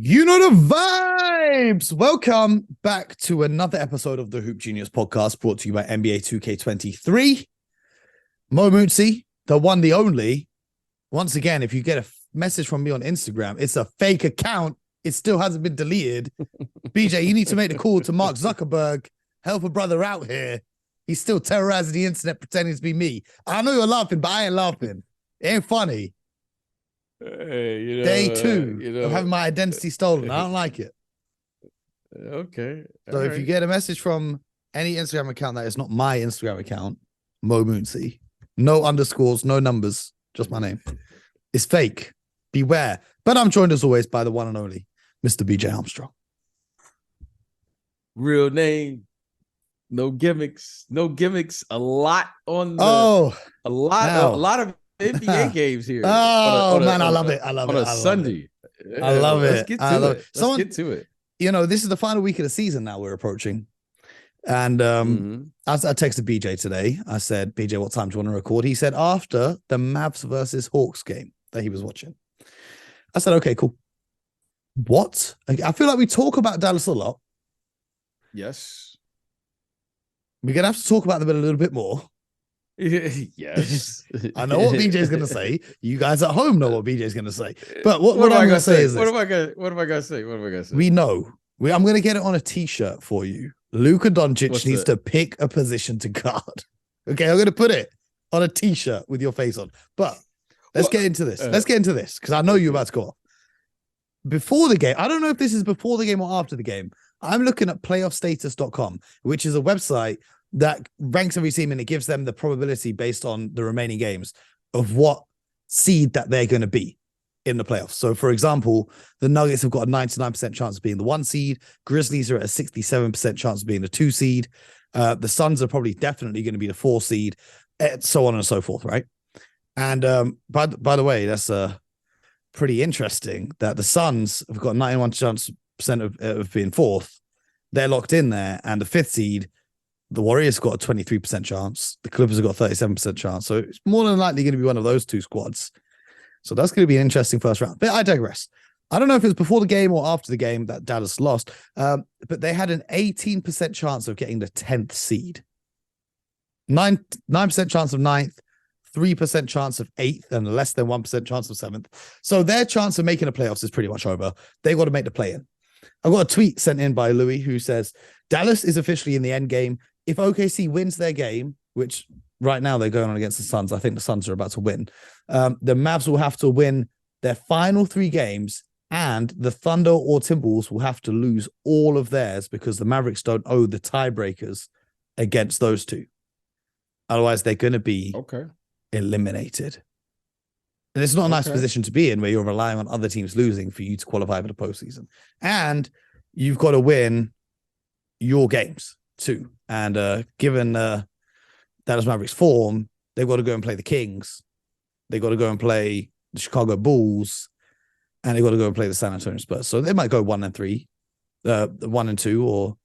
You know the vibes. Welcome back to another episode of the Hoop Genius podcast brought to you by NBA 2K23. Mo Mootsie, the one, the only. Once again, if you get a message from me on Instagram, it's a fake account. It still hasn't been deleted. BJ, you need to make the call to Mark Zuckerberg. Help a brother out here. He's still terrorizing the internet pretending to be me. I know you're laughing, but I ain't laughing. It ain't funny. Hey, Day two of having my identity stolen. I don't like it. Okay. So if you get a message from any Instagram account that is not my Instagram account, Mo Moonsey, no underscores, no numbers, just my name, it's fake. Beware. But I'm joined as always by the one and only Mr. BJ Armstrong. Real name, no gimmicks, a lot on the a lot of NBA games here. Oh, man, I love it. On a Sunday. I love it. Let's get to it. Let's get to it. You know, this is the final week of the season now we're approaching. And as I texted BJ today, I said, BJ, what time do you want to record? He said after the Mavs versus Hawks game that he was watching. I said, okay, cool. What? I feel like we talk about Dallas a lot. Yes. We're going to have to talk about them a little bit more. Yes. I know what BJ's going to say. You guys at home know what BJ's going to say. But what I'm going to say is this. What am I going to say? We know. I'm going to get it on a t-shirt for you. Luka Doncic needs to pick a position to guard. Okay, I'm going to put it on a t-shirt with your face on. But let's get into this. Let's get into this because I know you're about to go off. Before the game, I don't know if this is before the game or after the game. I'm looking at playoffstatus.com, which is a website that ranks every team and it gives them the probability based on the remaining games of what seed that they're going to be in the playoffs. So, for example, the Nuggets have got a 99% chance of being the 1 seed. Grizzlies are at a 67% chance of being the 2 seed. The Suns are probably definitely going to be the 4 seed, so on and so forth, right? And by the way, that's pretty interesting that the Suns have got 91% of being 4th. They're locked in there, and the 5th seed, the Warriors got a 23% chance. The Clippers have got a 37% chance. So it's more than likely going to be one of those two squads. So that's going to be an interesting first round. But I digress. I don't know if it was before the game or after the game that Dallas lost, but they had an 18% chance of getting the 10th seed. 9% chance of 9th, 3% chance of 8th, and less than 1% chance of 7th. So their chance of making the playoffs is pretty much over. They've got to make the play-in. I've got a tweet sent in by Louis who says, Dallas is officially in the end game. If OKC wins their game, which right now they're going on against the Suns, I think the Suns are about to win. The Mavs will have to win their final 3 games, and the Thunder or Timberwolves will have to lose all of theirs because the Mavericks don't owe the tiebreakers against those two. Otherwise, they're going to be eliminated. And it's not a nice position to be in where you're relying on other teams losing for you to qualify for the postseason. And you've got to win your games too. And given Dallas Mavericks form, they've got to go and play the Kings. They've got to go and play the Chicago Bulls. And they've got to go and play the San Antonio Spurs. So they might go 1-3, 1-2, or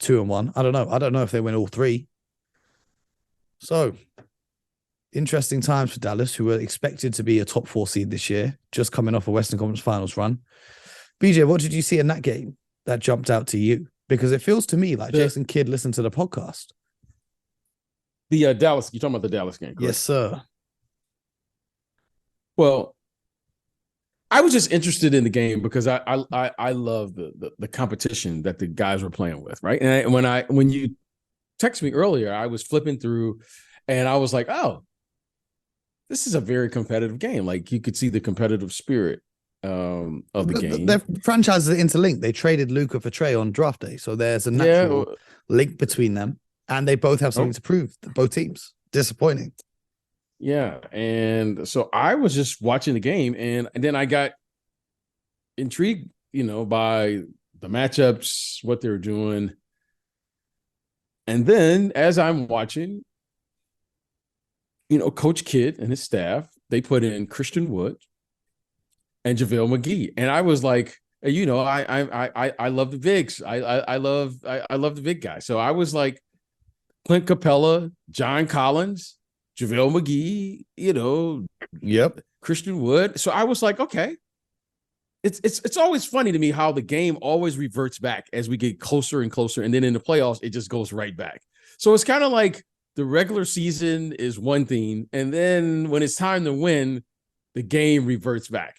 2-1. I don't know. I don't know if they win all 3. So interesting times for Dallas, who were expected to be a top 4 seed this year, just coming off a Western Conference Finals run. BJ, what did you see in that game that jumped out to you? Because it feels to me like Jason Kidd listened to the podcast. The Dallas, you're talking about the Dallas game, correct? Yes, sir. Well, I was just interested in the game because I love the competition that the guys were playing with, right? And when you texted me earlier, I was flipping through and I was like, oh, this is a very competitive game. Like you could see the competitive spirit of the game. Their franchises are interlinked. They traded Luka for Trey on draft day. So there's a natural link between them. And they both have something to prove, both teams. Disappointing. Yeah. And so I was just watching the game and then I got intrigued, by the matchups, what they were doing. And then as I'm watching, Coach Kidd and his staff, they put in Christian Wood and JaVale McGee. And I was like, I love the bigs. I love the big guy. So I was like, Clint Capella, John Collins, JaVale McGee, Yep. Christian Wood. So I was like, okay, it's always funny to me how the game always reverts back as we get closer and closer, and then in the playoffs it just goes right back. So it's kind of like the regular season is one thing, and then when it's time to win, the game reverts back.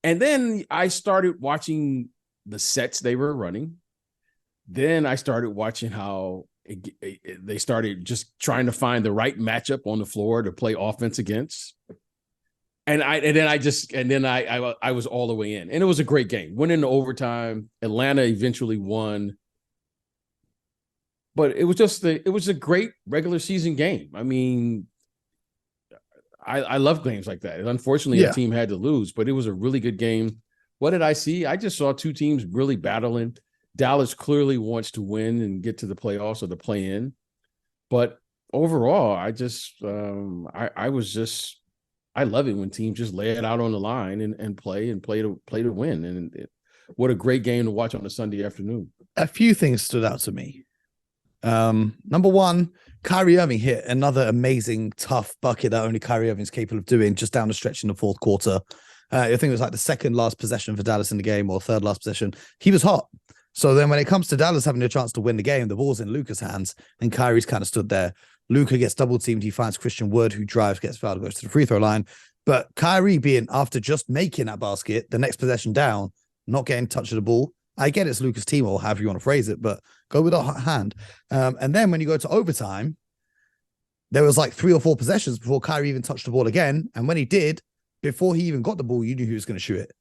And then I started watching the sets they were running. Then I started watching how they started just trying to find the right matchup on the floor to play offense against. And then I was all the way in, and it was a great game. Went into overtime. Atlanta eventually won, but it was a great regular season game. I mean, I love games like that. And unfortunately, the team had to lose, but it was a really good game. What did I see? I just saw two teams really battling. Dallas clearly wants to win and get to the playoffs or the play-in, but overall, I love it when teams just lay it out on the line and play to win. And what a great game to watch on a Sunday afternoon. A few things stood out to me. Number one, Kyrie Irving hit another amazing, tough bucket that only Kyrie Irving is capable of doing just down the stretch in the fourth quarter. I think it was like the second last possession for Dallas in the game, or third last possession. He was hot. So then when it comes to Dallas having a chance to win the game, the ball's in Luka's hands, and Kyrie's kind of stood there. Luka gets double teamed. He finds Christian Wood, who drives, gets fouled, goes to the free throw line. But Kyrie being, after just making that basket, the next possession down, not getting touch of the ball. I get it's Luka's team, or however you want to phrase it, but go with a hot hand. And then when you go to overtime, there was like 3 or 4 possessions before Kyrie even touched the ball again. And when he did, before he even got the ball, you knew he was going to shoot it.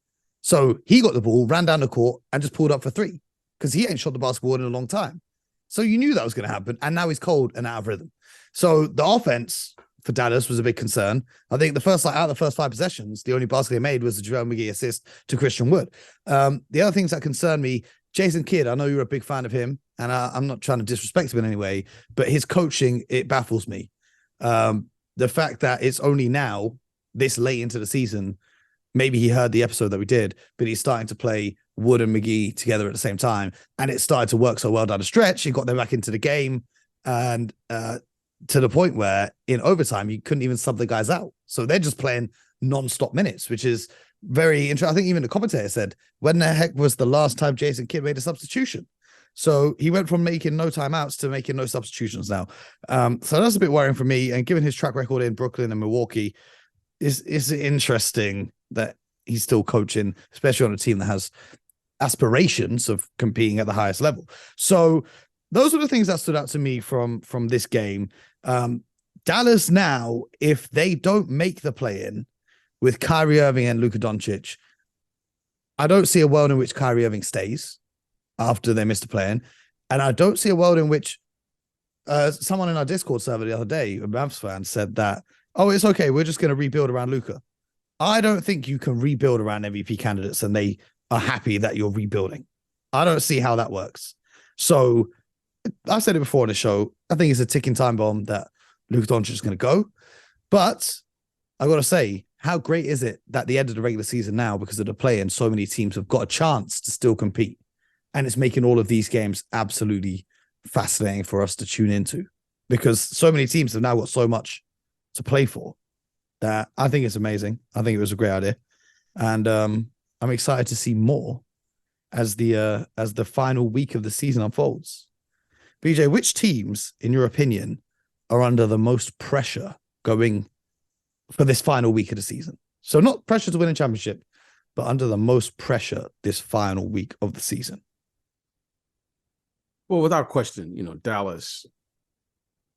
So he got the ball, ran down the court, and just pulled up for 3 because he ain't shot the basketball in a long time. So you knew that was going to happen. And now he's cold and out of rhythm. So the offense for Dallas was a big concern. I think out of the first 5 possessions, the only basket they made was the JaVale McGee assist to Christian Wood. The other things that concern me, Jason Kidd, I know you're a big fan of him, and I'm not trying to disrespect him in any way, but his coaching, it baffles me. The fact that it's only now, this late into the season, maybe he heard the episode that we did, but he's starting to play Wood and McGee together at the same time, and it started to work so well down the stretch. He got them back into the game, and to the point where in overtime you couldn't even sub the guys out, so they're just playing non-stop minutes, which is very interesting. I think even the commentator said, when the heck was the last time Jason Kidd made a substitution? So he went from making no timeouts to making no substitutions now. So that's a bit worrying for me, and given his track record in Brooklyn and Milwaukee, it's interesting that he's still coaching, especially on a team that has aspirations of competing at the highest level. So those are the things that stood out to me from this game. Dallas now, if they don't make the play-in with Kyrie Irving and Luka Doncic, I don't see a world in which Kyrie Irving stays after they miss the play-in. And I don't see a world in which someone in our Discord server the other day, a Mavs fan, said that, oh, it's okay, we're just going to rebuild around Luka. I don't think you can rebuild around MVP candidates and they are happy that you're rebuilding. I don't see how that works. So I've said it before on the show, I think it's a ticking time bomb that Luka Doncic is going to go. But I got to say, how great is it that the end of the regular season now, because of the play, and so many teams have got a chance to still compete. And it's making all of these games absolutely fascinating for us to tune into, because so many teams have now got so much to play for that I think it's amazing. I think it was a great idea. And I'm excited to see more as the final week of the season unfolds. BJ, which teams, in your opinion, are under the most pressure going for this final week of the season? So not pressure to win a championship, but under the most pressure this final week of the season. Well, without question, Dallas,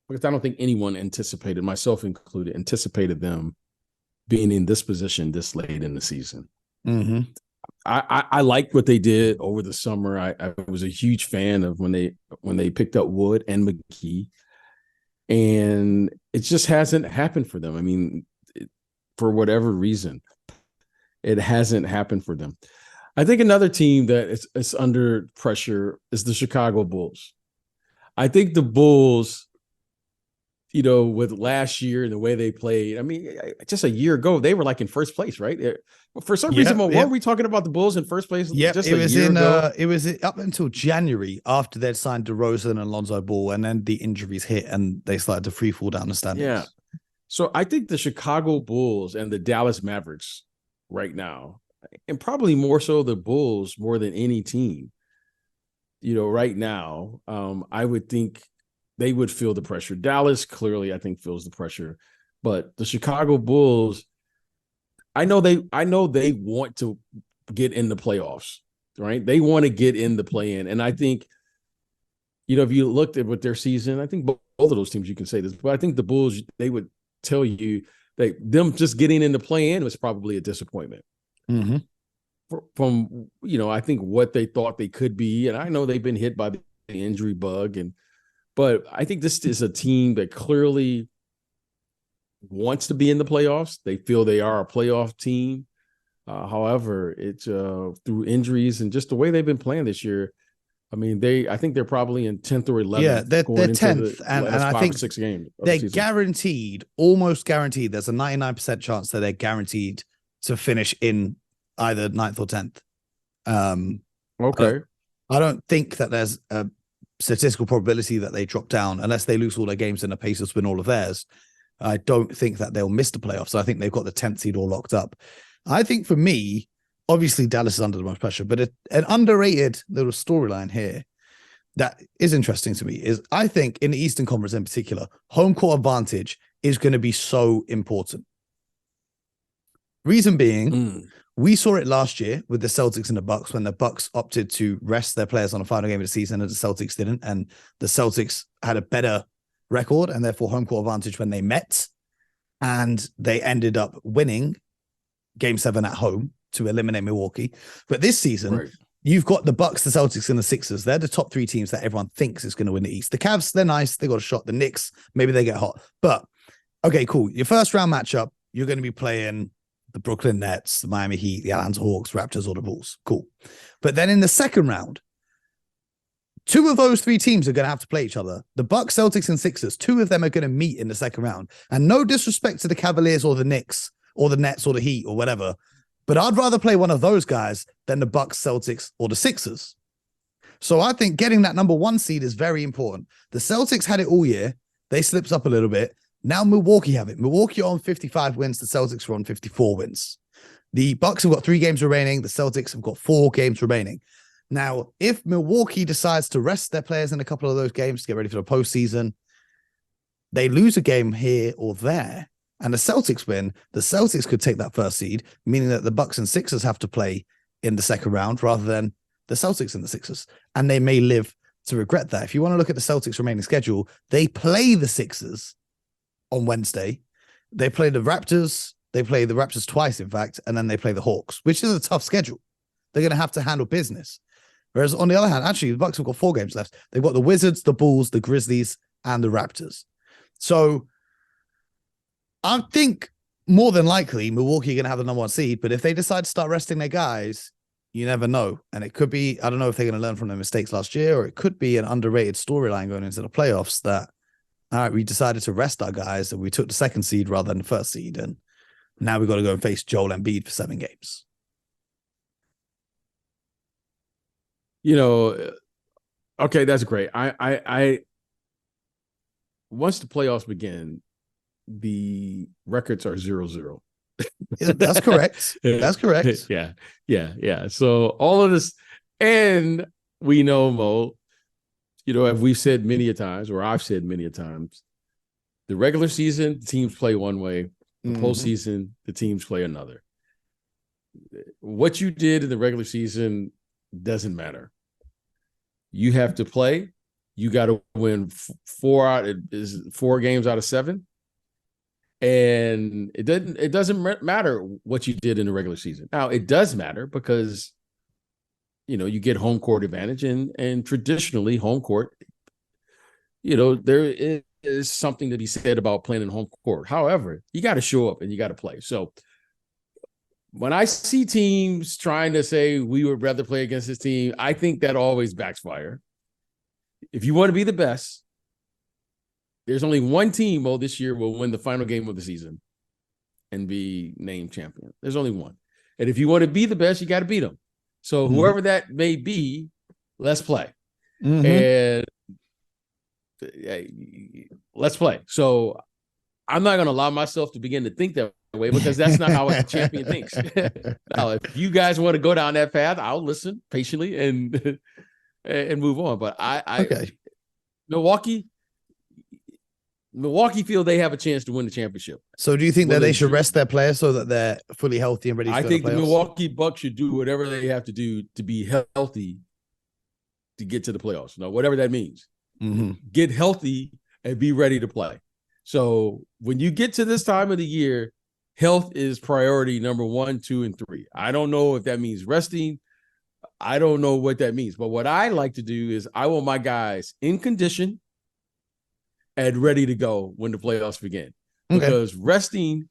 because I don't think anyone anticipated, myself included, anticipated them being in this position this late in the season. Mm-hmm. I liked what they did over the summer. I was a huge fan of when they picked up Wood and McGee, and it just hasn't happened for them. I mean, for whatever reason, it hasn't happened for them. I think another team that is under pressure is the Chicago Bulls. I think the Bulls, with last year and the way they played, I mean, just a year ago, they were like in first place, right? For some reason, weren't we talking about the Bulls in first place? Yeah, just it was in. Ago? It was up until January after they'd signed DeRozan and Lonzo Ball, and then the injuries hit and they started to free fall down the standings. Yeah. So I think the Chicago Bulls and the Dallas Mavericks right now, and probably more so the Bulls more than any team, right now, I would think they would feel the pressure. Dallas clearly, I think, feels the pressure, but the Chicago Bulls, I know they want to get in the playoffs, right? They want to get in the play-in, and I think, if you looked at what their season, I think both of those teams, you can say this, but I think the Bulls, they would tell you that them just getting in the play-in was probably a disappointment. Mm-hmm. From I think what they thought they could be, and I know they've been hit by the injury bug, but I think this is a team that clearly wants to be in the playoffs. They feel they are a playoff team. However, it's through injuries and just the way they've been playing this year. I mean, I think they're probably in 10th or 11th. Yeah, they're 10th, and I think 6 games. They're guaranteed, almost guaranteed. There's a 99% chance that they're guaranteed to finish in either 9th or 10th. Okay. I don't think that there's a statistical probability that they drop down unless they lose all their games and the Pacers win all of theirs. I don't think that they'll miss the playoffs. So I think they've got the 10th seed all locked up. I think for me, obviously Dallas is under the most pressure, but an underrated little storyline here that is interesting to me is I think in the Eastern Conference in particular, home court advantage is going to be so important. Reason being, we saw it last year with the Celtics and the Bucks when the Bucks opted to rest their players on the final game of the season and the Celtics didn't. And the Celtics had a better record and therefore home court advantage when they met. And they ended up winning Game 7 at home to eliminate Milwaukee. But this season, you've got the Bucks, the Celtics, and the Sixers. They're the top 3 teams that everyone thinks is going to win the East. The Cavs, they're nice. They got a shot. The Knicks, maybe they get hot. But, okay, cool. Your first round matchup, you're going to be playing the Brooklyn Nets, the Miami Heat, the Atlanta Hawks, Raptors, or the Bulls. Cool. But then in the second round, 2 of those 3 teams are going to have to play each other. The Bucks, Celtics, and Sixers, 2 of them are going to meet in the second round. And no disrespect to the Cavaliers or the Knicks or the Nets or the Heat or whatever, but I'd rather play one of those guys than the Bucks, Celtics, or the Sixers. So I think getting that number 1 seed is very important. The Celtics had it all year. They slipped up a little bit. Now Milwaukee have it. Milwaukee are on 55 wins. The Celtics are on 54 wins. The Bucks have got 3 games remaining. The Celtics have got 4 games remaining. Now, if Milwaukee decides to rest their players in a couple of those games to get ready for the postseason, they lose a game here or there, and the Celtics win, the Celtics could take that first seed, meaning that the Bucks and Sixers have to play in the second round rather than the Celtics and the Sixers. And they may live to regret that. If you want to look at the Celtics' remaining schedule, they play the Sixers on Wednesday. They play the Raptors. They play the Raptors twice, in fact, and then they play the Hawks, which is a tough schedule. They're going to have to handle business. Whereas on the other hand, actually, the Bucks have got 4 games left. They've got the Wizards, the Bulls, the Grizzlies, and the Raptors. So I think more than likely Milwaukee are going to have the number 1 seed, but if they decide to start resting their guys, you never know. And it could be, I don't know if they're going to learn from their mistakes last year, or it could be an underrated storyline going into the playoffs that, all right, we decided to rest our guys and we took the 2nd seed rather than the 1st seed. And now we've got to go and face Joel Embiid for 7 games. Okay, that's great. I once the playoffs begin, the records are 0-0. That's correct. That's correct. Yeah. So all of this, and we know, Mo, as we've said many a times, or I've said many a times, the regular season, the teams play one way. The postseason, the teams play another. What you did in the regular season doesn't matter. You have to play. You got to win 4 games out of 7. And it doesn't matter what you did in the regular season. Now, it does matter because, you get home court advantage, and traditionally home court, there is something to be said about playing in home court. However, you got to show up and you got to play. So when I see teams trying to say we would rather play against this team, I think that always backfire. If you want to be the best, there's only one team this year will win the final game of the season and be named champion. There's only one. And if you want to be the best, you got to beat them. So whoever that may be, let's play. And let's play. So I'm not going to allow myself to begin to think that way because that's not how a champion thinks. Now, if you guys want to go down that path, I'll listen patiently and move on. But Okay. Milwaukee feel they have a chance to win the championship. So do you think that they should rest their players so that they're fully healthy and ready to go to the playoffs? I think the Milwaukee Bucks should do whatever they have to do to be healthy to get to the playoffs. No, whatever that means. Mm-hmm. Get healthy and be ready to play. So when you get to this time of the year, health is priority number 1, 2, and 3. I don't know if that means resting. I don't know what that means. But what I like to do is I want my guys in condition and ready to go when the playoffs begin. Because resting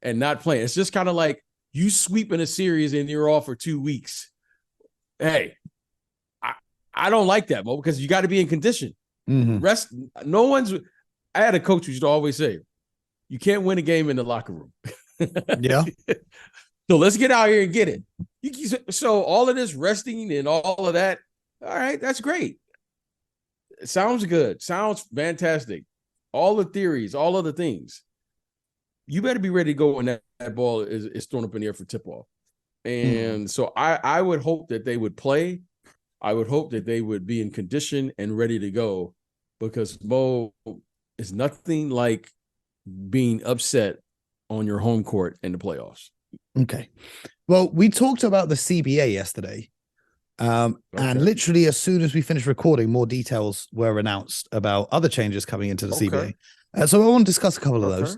and not playing, it's just kind of like you sweeping a series and you're off for 2 weeks. Hey, I don't like that, Mo, because you got to be in condition. Mm-hmm. Rest. No one's. I had a coach who used to always say, "You can't win a game in the locker room." Yeah. So let's get out here and get it. So all of this resting and all of that, all right, that's great. It sounds good. Sounds fantastic. All the theories, all of the things. You better be ready to go when that ball is thrown up in the air for tip-off. And so I would hope that they would play. I would hope that they would be in condition and ready to go, because Mo, is nothing like being upset on your home court in the playoffs. Okay. Well, we talked about the CBA yesterday. And literally as soon as we finished recording, more details were announced about other changes coming into the CBA. So I want to discuss a couple of those.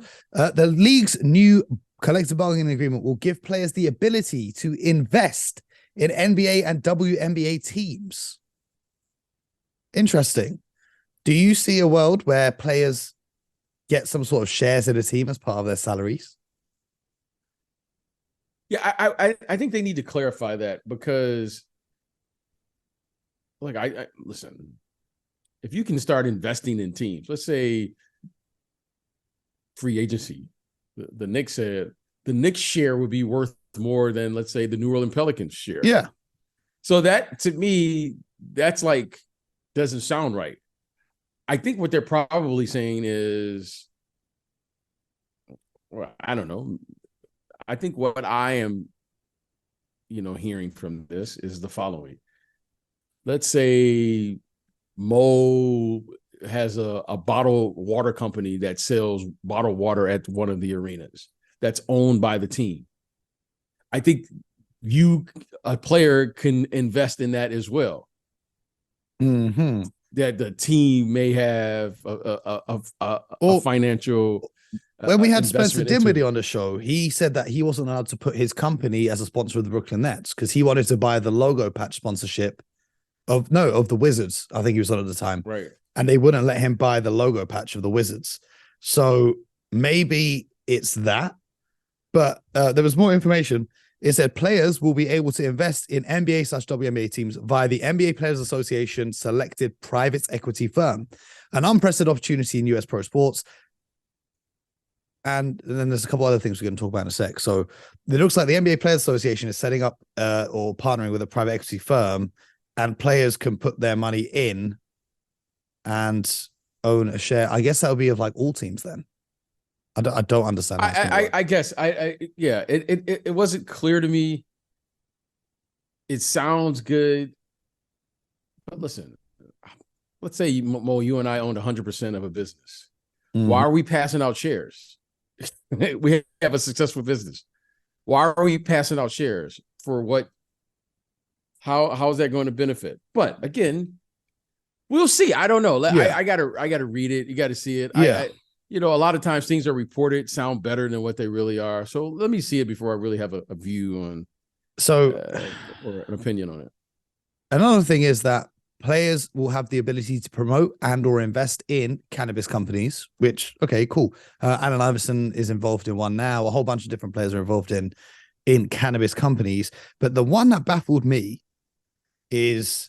The league's new collective bargaining agreement will give players the ability to invest in NBA and WNBA teams. Interesting. Do you see a world where players get some sort of shares in a team as part of their salaries? Yeah, I think they need to clarify that, because like I listen, if you can start investing in teams, let's say free agency, the Knicks said the Knicks share would be worth more than, let's say, the New Orleans Pelicans share. Yeah. So that, to me, that's like, doesn't sound right. I think what they're probably saying is, well, I don't know. I think what I am, hearing from this is the following. Let's say Mo has a bottled water company that sells bottled water at one of the arenas that's owned by the team. I think a player can invest in that as well. Mm-hmm. That the team may have a financial. When we had Spencer Dinwiddie on the show, he said that he wasn't allowed to put his company as a sponsor of the Brooklyn Nets because he wanted to buy the logo patch sponsorship of the Wizards. I think he was on at the time. Right. And they wouldn't let him buy the logo patch of the Wizards. So maybe it's that. But there was more information. It said players will be able to invest in NBA/WNBA teams via the NBA Players Association selected private equity firm, an unprecedented opportunity in US pro sports. And then there's a couple other things we're going to talk about in a sec. So it looks like the NBA Players Association is setting up or partnering with a private equity firm, and players can put their money in and own a share. I guess that would be of like all teams then. I don't understand. I guess it wasn't clear to me. It sounds good, but listen, let's say Mo, you and I owned 100% of a business. Why are we passing out shares? We have a successful business. Why are we passing out shares for what? How is that going to benefit? But again, we'll see. I don't know. Yeah. I gotta read it. You got to see it. Yeah. A lot of times things are reported sound better than what they really are. So let me see it before I really have a view on, or an opinion on it. Another thing is that players will have the ability to promote and or invest in cannabis companies, which, okay, cool. Allen Iverson is involved in one now. A whole bunch of different players are involved in cannabis companies. But the one that baffled me is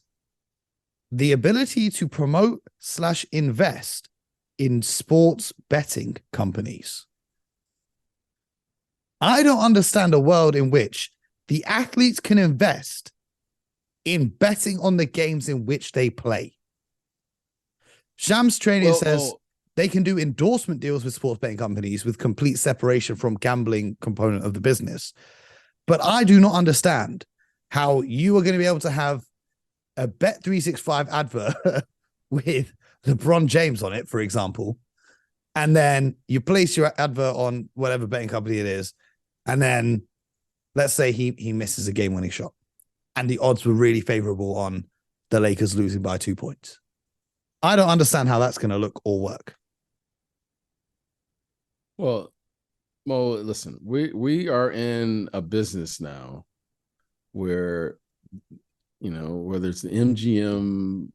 the ability to promote/invest in sports betting companies. I don't understand a world in which the athletes can invest in betting on the games in which they play. Shams Training says they can do endorsement deals with sports betting companies with complete separation from gambling component of the business. But I do not understand how you are going to be able to have a Bet365 advert with LeBron James on it, for example, and then you place your advert on whatever betting company it is, and then let's say he misses a game-winning shot, and the odds were really favorable on the Lakers losing by 2 points. I don't understand how that's going to look or work. Well, listen, we are in a business now where, whether it's the MGM,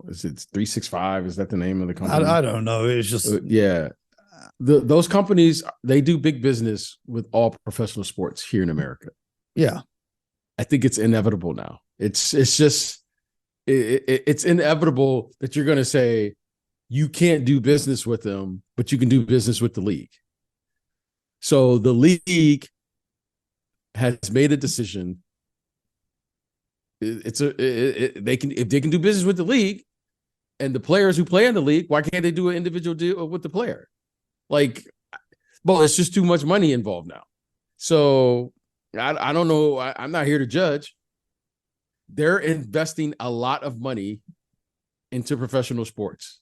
is it 365? Is that the name of the company? I don't know. It's just yeah. Those companies, they do big business with all professional sports here in America. Yeah, I think it's inevitable now. It's just it's inevitable that you're going to say you can't do business with them, but you can do business with the league. So the league has made a decision. If they can do business with the league and the players who play in the league, why can't they do an individual deal with the player? It's just too much money involved now. So I don't know. I'm not here to judge. They're investing a lot of money into professional sports.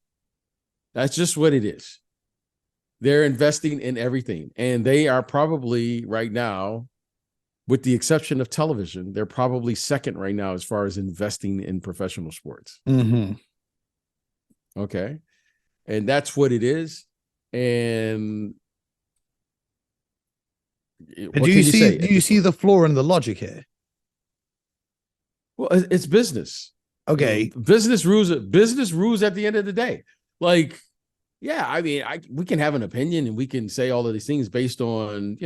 That's just what it is. They're investing in everything. And they are probably right now, with the exception of television, they're probably second right now as far as investing in professional sports. Mm-hmm. Okay. And that's what it is. And do you see the flaw in the logic here? Well, it's business. Okay. Business rules at the end of the day. Yeah, I mean, we can have an opinion and we can say all of these things based on,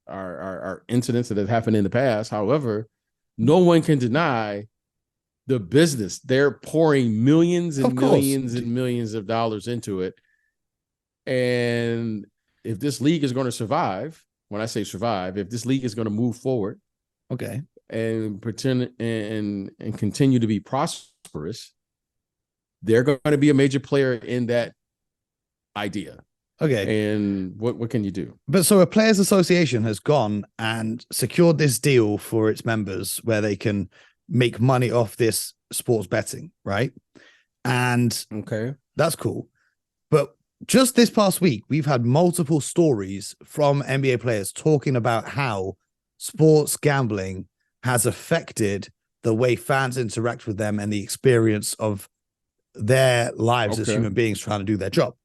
our incidents that have happened in the past. However, no one can deny the business. They're pouring millions and millions and millions of dollars into it. And if this league is going to survive, when I say survive, if this league is going to move forward, okay, and pretend and continue to be prosperous, they're going to be a major player in that idea. Okay. And what can you do? But so a players association has gone and secured this deal for its members where they can make money off this sports betting, right? And okay, that's cool. But just this past week, we've had multiple stories from NBA players talking about how sports gambling has affected the way fans interact with them and the experience of their lives as human beings trying to do their job.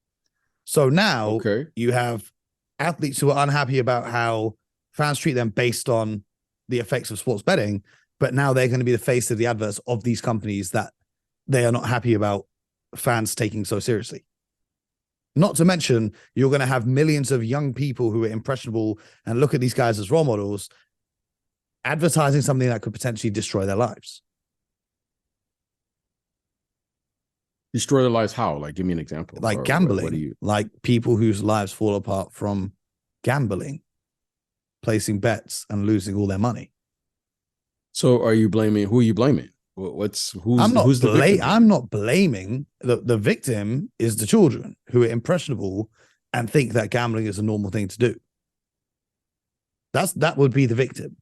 So now you have athletes who are unhappy about how fans treat them based on the effects of sports betting, but now they're going to be the face of the adverts of these companies that they are not happy about fans taking so seriously. Not to mention, you're going to have millions of young people who are impressionable and look at these guys as role models, advertising something that could potentially destroy their lives. Destroy their lives how? Like, give me an example. Like gambling. Like people whose lives fall apart from gambling, placing bets and losing all their money. So who are you blaming? I'm not blaming. The victim is the children who are impressionable and think that gambling is a normal thing to do. That would be the victim.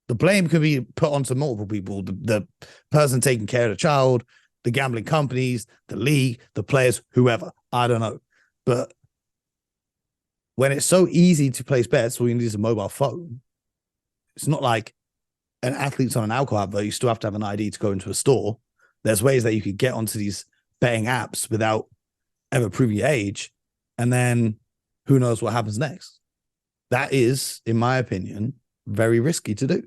The blame could be put onto multiple people. The person taking care of the child, the gambling companies, the league, the players, whoever. I don't know. But when it's so easy to place bets, all you need is a mobile phone. It's not like an athlete's on an alcohol advert. You still have to have an ID to go into a store. There's ways that you could get onto these betting apps without ever proving your age. And then who knows what happens next. That is, in my opinion, very risky to do.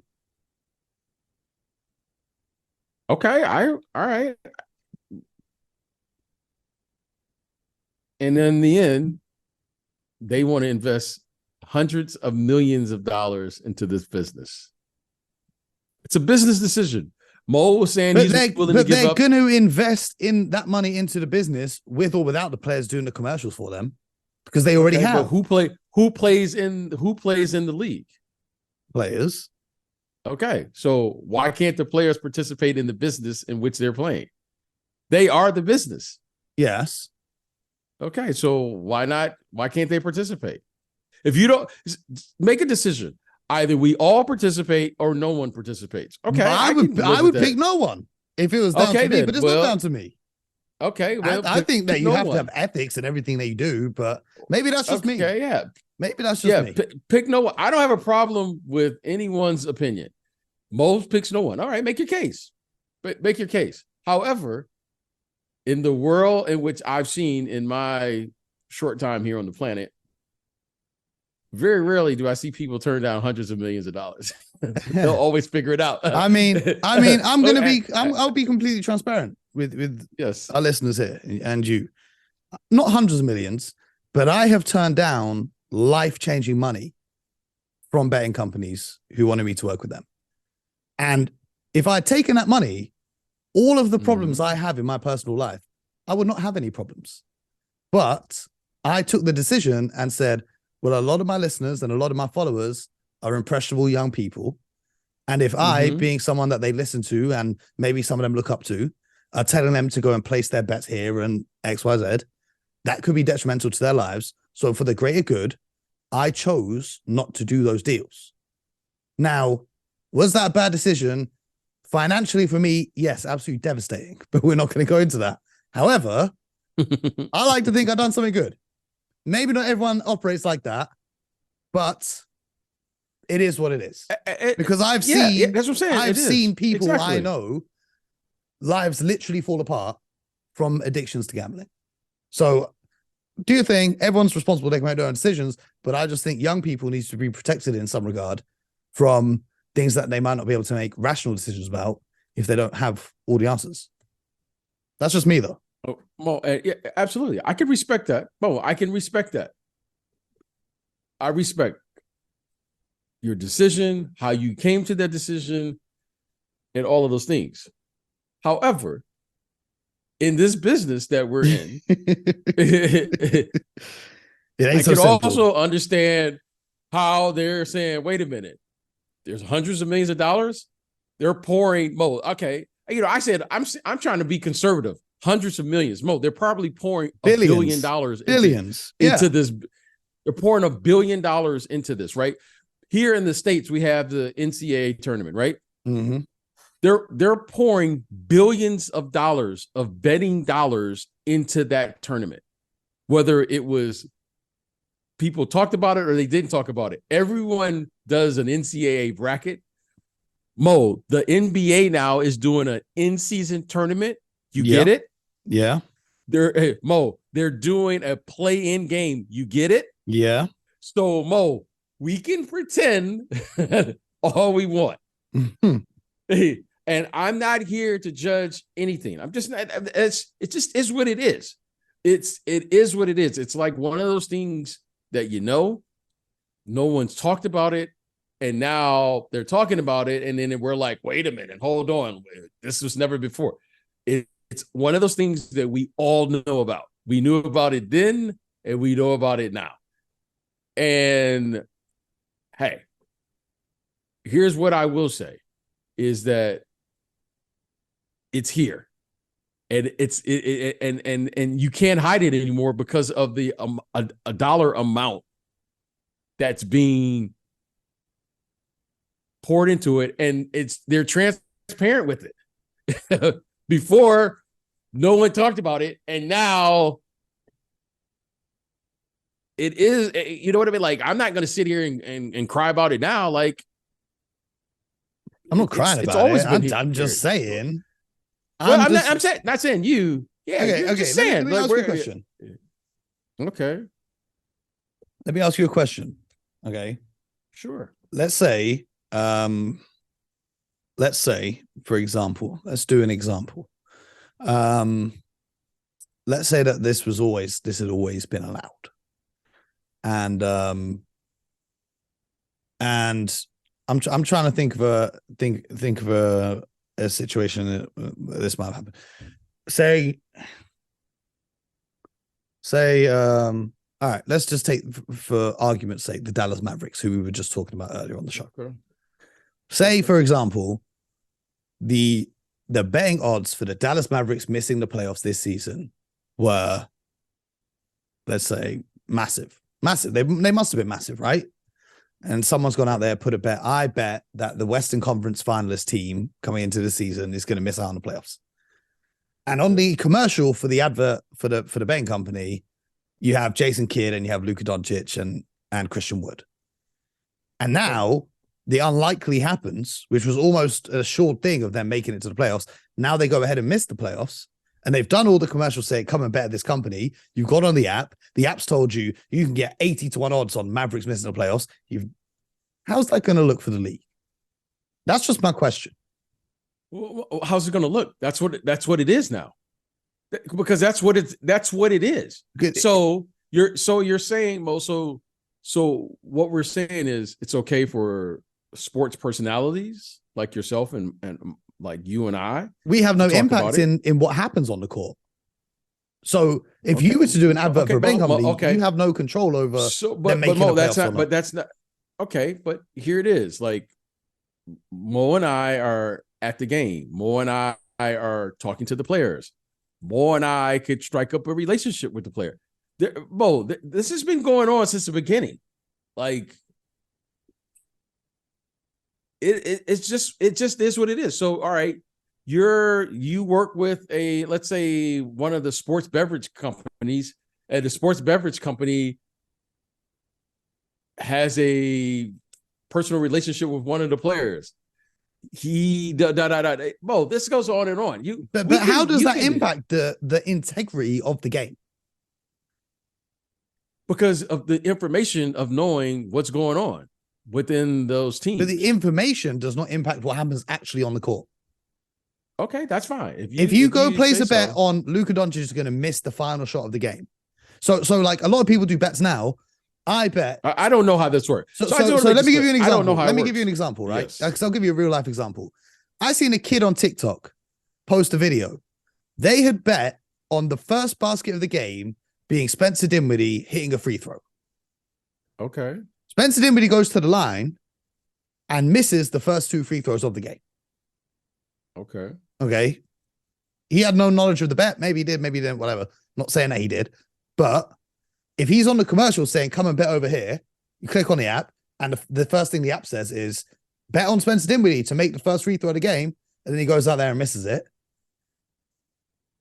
Okay. All right. And in the end, they want to invest hundreds of millions of dollars into this business. It's a business decision. Mo was saying he's willing to give up. But they're going to invest in that money into the business with or without the players doing the commercials for them, because they already have. But who plays in the league? Players. Okay, so why can't the players participate in the business in which they're playing? They are the business. Yes. Okay, so why not? Why can't they participate? If you don't make a decision, either we all participate or no one participates. Okay, I would pick no one if it was down to me, but it's not down to me. Okay, well, I think that you have one. to have ethics in everything that you do, but maybe that's just me. Okay, yeah. Maybe that's just me. Pick no one. I don't have a problem with anyone's opinion. Most picks no one. All right, make your case. Make your case. However, in the world in which I've seen in my short time here on the planet, very rarely do I see people turn down hundreds of millions of dollars. They'll always figure it out. I'll be completely transparent with yes, our listeners here and you. Not hundreds of millions, but I have turned down life-changing money from betting companies who wanted me to work with them. And if I had taken that money, all of the problems I have in my personal life, I would not have any problems. But I took the decision and said, well, a lot of my listeners and a lot of my followers are impressionable young people. And if I, being someone that they listen to and maybe some of them look up to, are telling them to go and place their bets here and X, Y, Z, that could be detrimental to their lives. So for the greater good, I chose not to do those deals. Now, was that a bad decision? Financially for me, yes, absolutely devastating, but we're not going to go into that. However, I like to think I've done something good. Maybe not everyone operates like that, but it is what it is. Because I've seen, that's what I'm saying. I've seen people I know, lives literally fall apart from addictions to gambling. So do you think everyone's responsible, they can make their own decisions, but I just think young people need to be protected in some regard from things that they might not be able to make rational decisions about if they don't have all the answers. That's just me, though. Oh, well, yeah, absolutely. I can respect that. Well, I can respect that. I respect your decision, how you came to that decision, and all of those things. However, in this business that we're in, I can also understand how they're saying, wait a minute, there's hundreds of millions of dollars. They're pouring, Mo. Okay. You know, I said, I'm trying to be conservative. Hundreds of millions. Mo, they're probably pouring $1 billion into this. They're pouring $1 billion into this, right? Here in the States, we have the NCAA tournament, right? Mm-hmm. They're pouring billions of dollars of betting dollars into that tournament. Whether it was people talked about it or they didn't talk about it. Everyone does an NCAA bracket. Mo, the NBA now is doing an in-season tournament. You get it? Yeah. They're doing a play-in game. You get it? Yeah. So, Mo, we can pretend all we want. And I'm not here to judge anything. I'm just not, it just is what it is. It is what it is. It's like one of those things that no one's talked about it, and now they're talking about it, and then we're like, wait a minute, hold on. This was never before. It's one of those things that we all know about. We knew about it then, and we know about it now. And hey, here's what I will say is that it's here. And and you can't hide it anymore because of the a dollar amount that's being poured into it, and they're transparent with it. Before, no one talked about it, and now it is. You know what I mean? Like, I'm not going to sit here and cry about it now. Like, I'm not crying about it. I'm just saying. I'm not saying you. Yeah, okay. Just saying. Let me ask you a question. Okay. Let me ask you a question. Okay. Sure. Let's say, for example, let's do an example. Let's say that this had always been allowed. And I'm trying to think of a situation that this might happen. Say, all right, let's just take, for argument's sake, the Dallas Mavericks, who we were just talking about earlier on the show. Okay. Say, for example, the the betting odds for the Dallas Mavericks missing the playoffs this season were, let's say, massive. Massive. They must have been massive, right? And someone's gone out there, put a bet. I bet that the Western Conference finalist team coming into the season is going to miss out on the playoffs. And on the commercial for the advert for the betting company, you have Jason Kidd and you have Luka Doncic and Christian Wood. And now the unlikely happens, which was almost a short thing of them making it to the playoffs. Now they go ahead and miss the playoffs. And they've done all the commercials saying, come and bet at this company. You've got on the app. The app's told you you can get 80-1 odds on Mavericks missing the playoffs. How's that going to look for the league? That's just my question. Well, how's it going to look? That's what it is now. Because that's what it is. Good. So you're saying, Mo, so what we're saying is it's okay for sports personalities like yourself and like you and I. We have no impact in what happens on the court. So if you were to do an advert for a betting company, you have no control over them making Mo, that's not okay. But here it is. Like Mo and I are at the game. Mo and I are talking to the players. Mo and I could strike up a relationship with the player. Mo, this has been going on since the beginning. Like it just is what it is. So all right, you work with let's say one of the sports beverage companies, and the sports beverage company has a personal relationship with one of the players. Well, this goes on and on. But how does that impact the integrity of the game? Because of the information of knowing what's going on within those teams. But the information does not impact what happens actually on the court. Okay, that's fine. If you go place a bet on Luka Doncic is going to miss the final shot of the game. So like a lot of people do bets now. I bet. I don't know how this works. So let me give you an example. I don't know how let me give you an example, right? Because I'll give you a real life example. I seen a kid on TikTok post a video. They had bet on the first basket of the game being Spencer Dinwiddie hitting a free throw. Okay. Spencer Dinwiddie goes to the line and misses the first two free throws of the game. Okay. Okay. He had no knowledge of the bet. Maybe he did, maybe he didn't, whatever. Not saying that he did. But if he's on the commercial saying, come and bet over here, you click on the app, and the first thing the app says is, bet on Spencer Dinwiddie to make the first free throw of the game, and then he goes out there and misses it.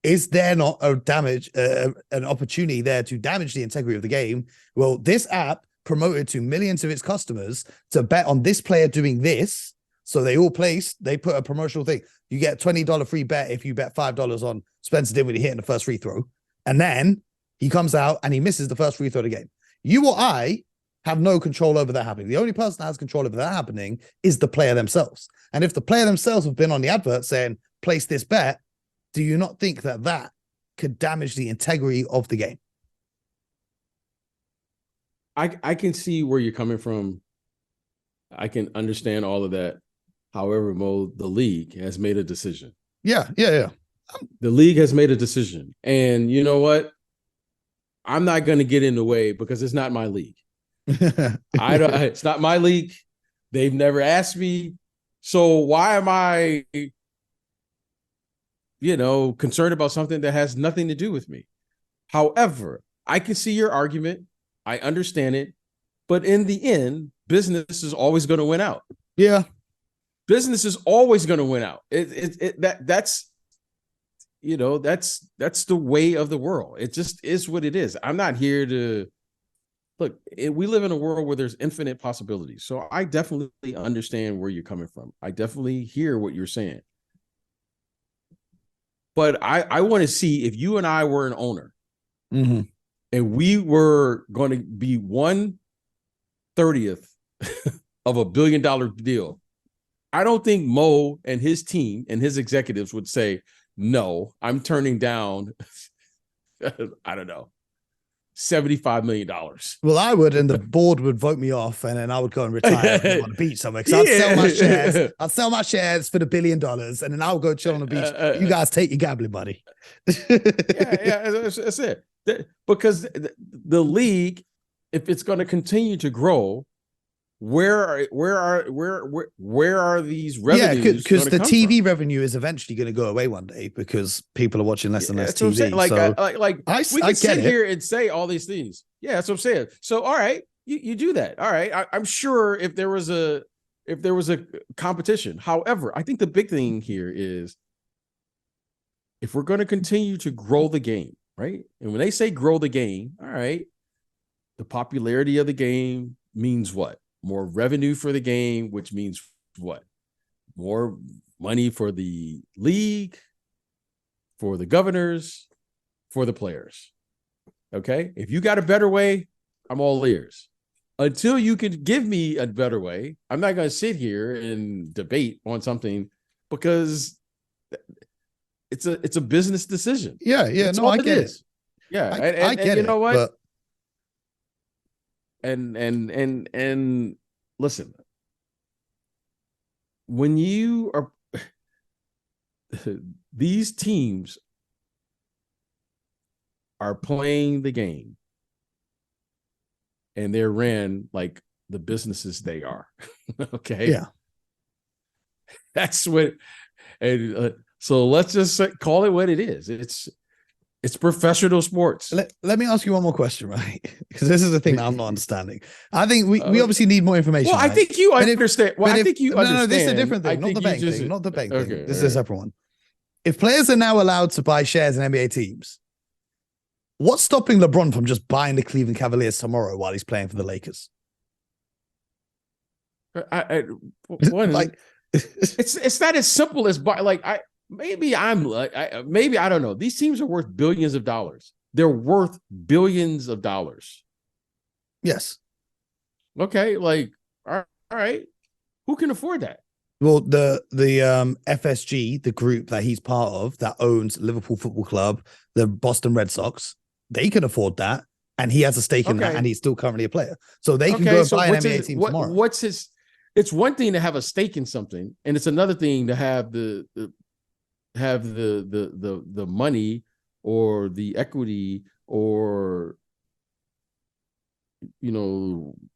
Is there not an opportunity there to damage the integrity of the game? Well, this app promoted to millions of its customers to bet on this player doing this. So they put a promotional thing. You get a $20 free bet if you bet $5 on Spencer Dinwiddie hitting the first free throw. And then he comes out and he misses the first free throw of the game. You or I have no control over that happening. The only person that has control over that happening is the player themselves. And if the player themselves have been on the advert saying, place this bet, do you not think that could damage the integrity of the game? I can see where you're coming from. I can understand all of that. However, Mo, the league has made a decision. Yeah. The league has made a decision. And you know what? I'm not going to get in the way because it's not my league. It's not my league. They've never asked me. So why am I, concerned about something that has nothing to do with me? However, I can see your argument. I understand it. But in the end, business is always going to win out. Yeah. Business is always going to win out. That's the way of the world. It just is what it is. I'm not here to look. We live in a world where there's infinite possibilities. So I definitely understand where you're coming from. I definitely hear what you're saying. But I want to see if you and I were an owner mm-hmm. and we were going to be 1/30th of $1 billion deal. I don't think Mo and his team and his executives would say, no, I'm turning down, I don't know, $75 million. Well, I would, and the board would vote me off, and then I would go and retire on the beach somewhere. Because I'd sell my shares. I'd sell my shares for the $1 billion, and then I'll go chill on the beach. You guys take your gambling money. That's it. Because the league, if it's going to continue to grow, where are these revenues? Yeah, because gonna the come TV from? revenue is eventually going to go away one day because people are watching less and less That's what I'm saying. TV. Like, So we I can get sit it. here and say all these things. Yeah, that's what I'm saying. So, all right, you do that. All right, I'm sure if there was a competition. However, I think the big thing here is if we're going to continue to grow the game, right? And when they say grow the game, all right, the popularity of the game means what? More revenue for the game, which means what? More money for the league, for the governors, for the players. Okay? If you got a better way, I'm all ears. Until you can give me a better way, I'm not going to sit here and debate on something because it's a business decision. Yeah, That's no, all I get it. Yeah, I get you it, know what? but And listen, when you are these teams are playing the game and they're ran like the businesses they are. Okay. yeah. That's what, and so let's just call it what it is. It's professional sports. Let me ask you one more question, right? Because this is the thing that I'm not understanding. I think we obviously need more information. Well, right? I think you understand. Well, I think you understand. No, this is a different thing. Not the bank thing. Not the bank thing. This is a separate one. If players are now allowed to buy shares in NBA teams, what's stopping LeBron from just buying the Cleveland Cavaliers tomorrow while he's playing for the Lakers? Like, it's not as simple as maybe I don't know. These teams are worth billions of dollars. They're worth billions of dollars. Yes. Okay, like all right. Who can afford that? Well, the FSG, the group that he's part of that owns Liverpool Football Club, the Boston Red Sox, they can afford that, and he has a stake in that, and he's still currently a player, so they can go and buy an NBA team tomorrow. What's his? It's one thing to have a stake in something, and it's another thing to have the money or the equity or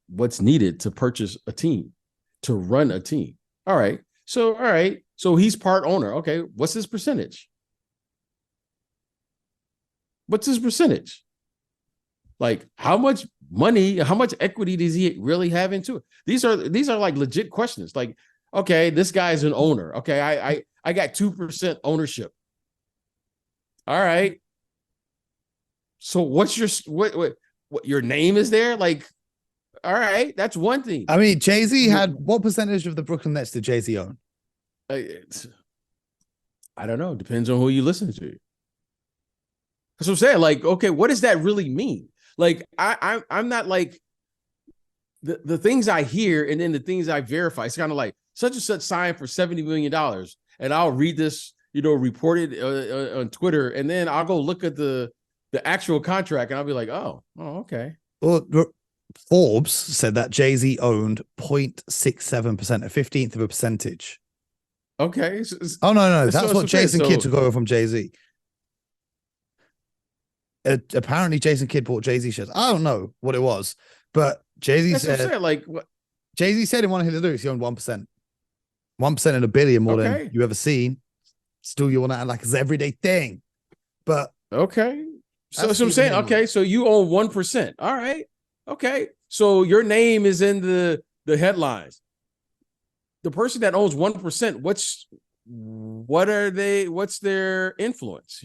what's needed to purchase a team, to run a team. All right. So he's part owner. Okay. What's his percentage? Like, how much money, how much equity does he really have into it? These are like legit questions. Like, okay, this guy's an owner. Okay. I got 2% ownership. All right. So what's what your name is there? Like, all right, that's one thing. I mean, Jay-Z had what percentage of the Brooklyn Nets did Jay-Z own? I don't know. Depends on who you listen to. That's what I'm saying. Like, okay, what does that really mean? Like, I'm not like the things I hear and then the things I verify. It's kind of like such and such signed for $70 million, and I'll read this, reported on Twitter, and then I'll go look at the actual contract, and I'll be like, oh, okay. Well, Forbes said that Jay-Z owned 0.67%, a 15th of a percentage. Okay. No. That's what Jason Kidd took over from Jay-Z. Apparently, Jason Kidd bought Jay-Z shares. I don't know what it was, but Jay-Z said, like, what? Jay-Z said in one of his lyrics, he owned 1%. 1% in a billion more than you ever seen. Still, you want to act like it's an everyday thing. But okay. So that's what I'm saying. Okay, so you own 1%. All right. Okay. So your name is in the headlines. The person that owns 1%, what's their influence?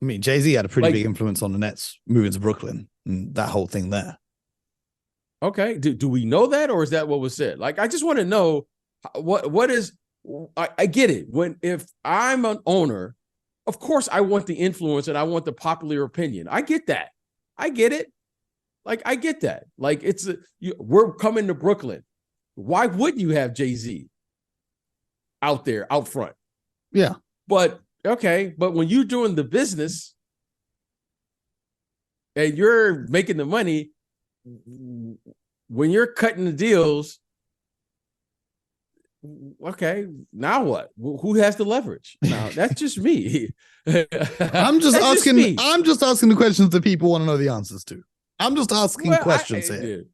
I mean, Jay-Z had a pretty big influence on the Nets moving to Brooklyn and that whole thing there. Okay. Do we know that, or is that what was said? Like, I just want to know what is, I get it. If I'm an owner, of course I want the influence and I want the popular opinion. I get that. I get it. Like, I get that. Like, we're coming to Brooklyn. Why wouldn't you have Jay-Z out there, out front? Yeah. But when you're doing the business and you're making the money, when you're cutting the deals, okay, now what? Who has the leverage? Now, that's just me. I'm just asking the questions that people want to know the answers to. I'm just asking questions here.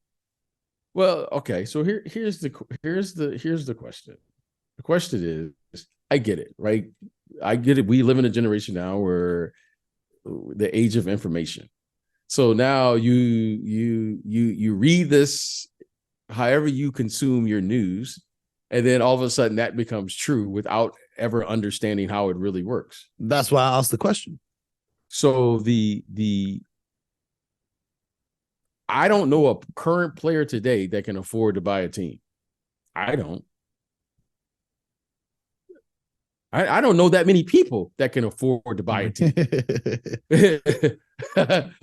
Well, okay. So here's the question. The question is, I get it, right? I get it. We live in a generation now where the age of information. So now you read this however you consume your news, and then all of a sudden that becomes true without ever understanding how it really works. That's why I asked the question. So I don't know a current player today that can afford to buy a team. I don't. I don't know that many people that can afford to buy a team.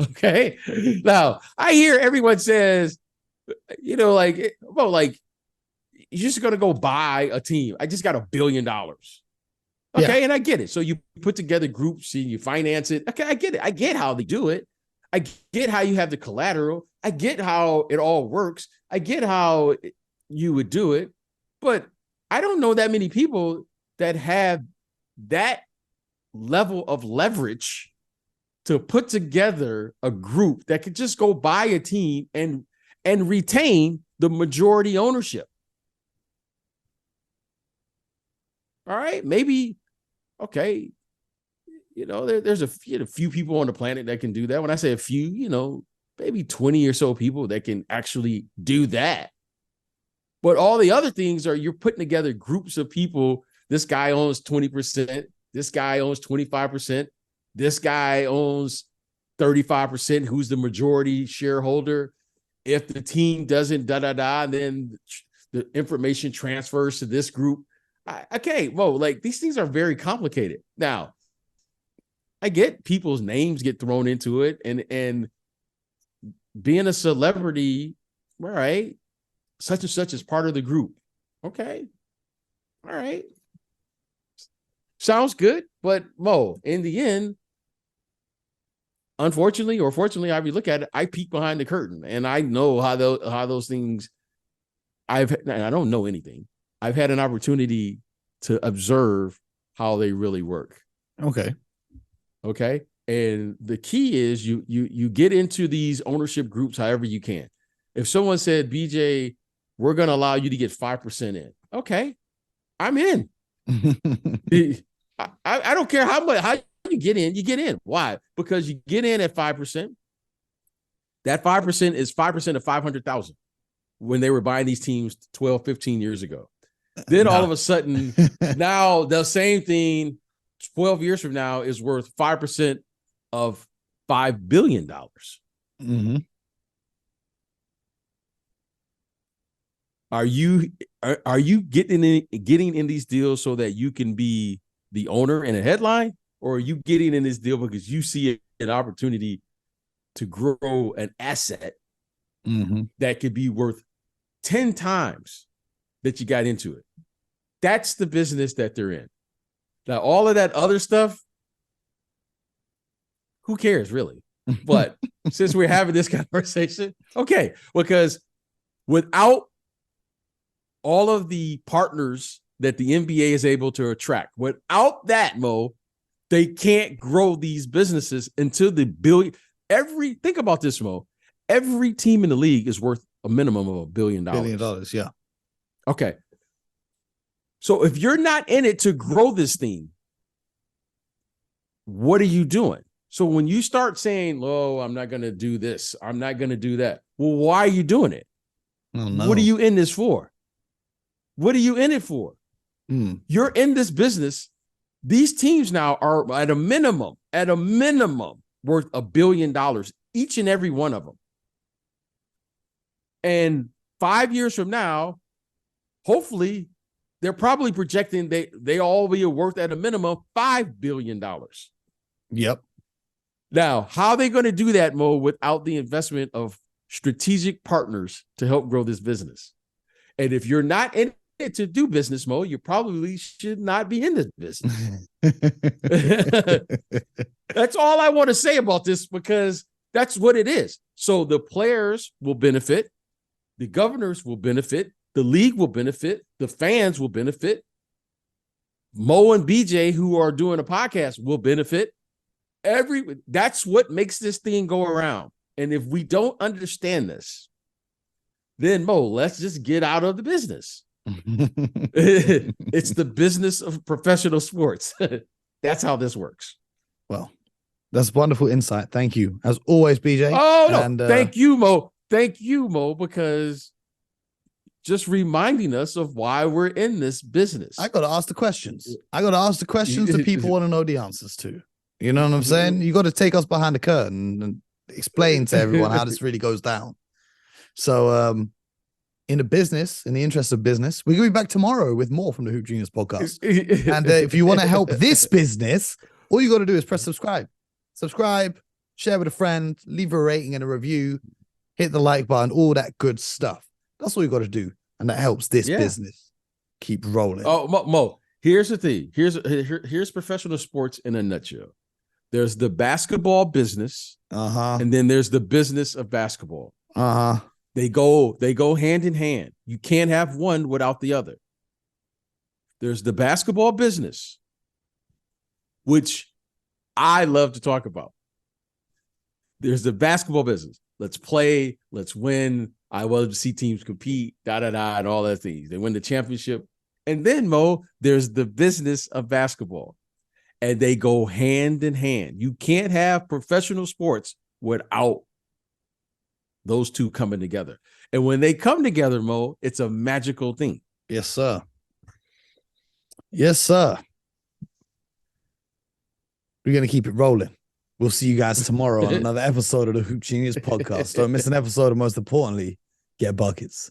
Okay. Now, I hear everyone says, like, well, like, you're just going to go buy a team. I just got $1 billion. Okay. Yeah. And I get it. So you put together groups and you finance it. Okay. I get it. I get how they do it. I get how you have the collateral. I get how it all works. I get how you would do it. But I don't know that many people that have that level of leverage to put together a group that could just go buy a team and retain the majority ownership. All right, maybe, okay, there's a few people on the planet that can do that. When I say a few, maybe 20 or so people that can actually do that. But all the other things are you're putting together groups of people. This guy owns 20%. This guy owns 25%. This guy owns 35%, who's the majority shareholder. If the team doesn't then the information transfers to this group. Okay, well, like these things are very complicated. Now, I get people's names get thrown into it, and being a celebrity, all right, such and such is part of the group. Okay, all right. Sounds good, but Mo, in the end, unfortunately or fortunately, I look at it, I peek behind the curtain, and I know how those things. I don't know anything. I've had an opportunity to observe how they really work. Okay. And the key is you get into these ownership groups however you can. If someone said, BJ, we're going to allow you to get 5% in. Okay, I'm in. I don't care how you get in. You get in. Why? Because you get in at 5%. That 5% is 5% of 500,000 when they were buying these teams 12, 15 years ago. Then all of a sudden, now the same thing 12 years from now is worth 5% of $5 billion. Mm-hmm. Are you getting in these deals so that you can be the owner in a headline, or are you getting in this deal because you see an opportunity to grow an asset that could be worth 10 times that you got into it? That's the business that they're in. Now, all of that other stuff, who cares really? But since we're having this conversation, okay, because without all of the partners that the NBA is able to attract, without that, Mo, they can't grow these businesses until the billion. Think about this, Mo. Every team in the league is worth a minimum of $1 billion. $1 billion, yeah. Okay. So if you're not in it to grow this thing, what are you doing? So when you start saying, oh, I'm not going to do this, I'm not going to do that. Well, why are you doing it? Oh, no. What are you in this for? What are you in it for? You're in this business. These teams now are at a minimum worth $1 billion, each and every one of them. And 5 years from now, hopefully, they're probably projecting they all be worth at a minimum $5 billion. Yep. Now, how are they going to do that, Mo, without the investment of strategic partners to help grow this business? And if you're not in it to do business, Mo, you probably should not be in this business. That's all I want to say about this, because that's what it is. So the players will benefit. The governors will benefit. The league will benefit. The fans will benefit. Mo and BJ, who are doing a podcast, will benefit. That's what makes this thing go around. And if we don't understand this, then Mo, let's just get out of the business. It's the business of professional sports. That's how this works. Well, that's wonderful insight. Thank you. As always, BJ. Oh, no. And, Thank you, Mo. Thank you, Mo, because just reminding us of why we're in this business. I got to ask the questions. I got to ask the questions that people want to know the answers to. You know what I'm saying? You got to take us behind the curtain and explain to everyone how this really goes down. So, in the interest of business, we're going to be back tomorrow with more from the Hoop Genius podcast. And if you want to help this business, all you got to do is press subscribe. Subscribe, share with a friend, leave a rating and a review, hit the like button, all that good stuff. That's all you got to do. And that helps this business keep rolling. Oh, Mo, here's the thing. Here's professional sports in a nutshell. There's the basketball business, and then there's the business of basketball. They go hand in hand. You can't have one without the other. There's the basketball business, which I love to talk about. There's the basketball business. Let's play, let's win. I love to see teams compete, and all that things. They win the championship. And then, Mo, there's the business of basketball. And they go hand in hand. You can't have professional sports without those two coming together. And when they come together, Mo, it's a magical thing. Yes, sir. Yes, sir. We're going to keep it rolling. We'll see you guys tomorrow on another episode of the Hoop Genius podcast. Don't miss an episode, and most importantly, get buckets.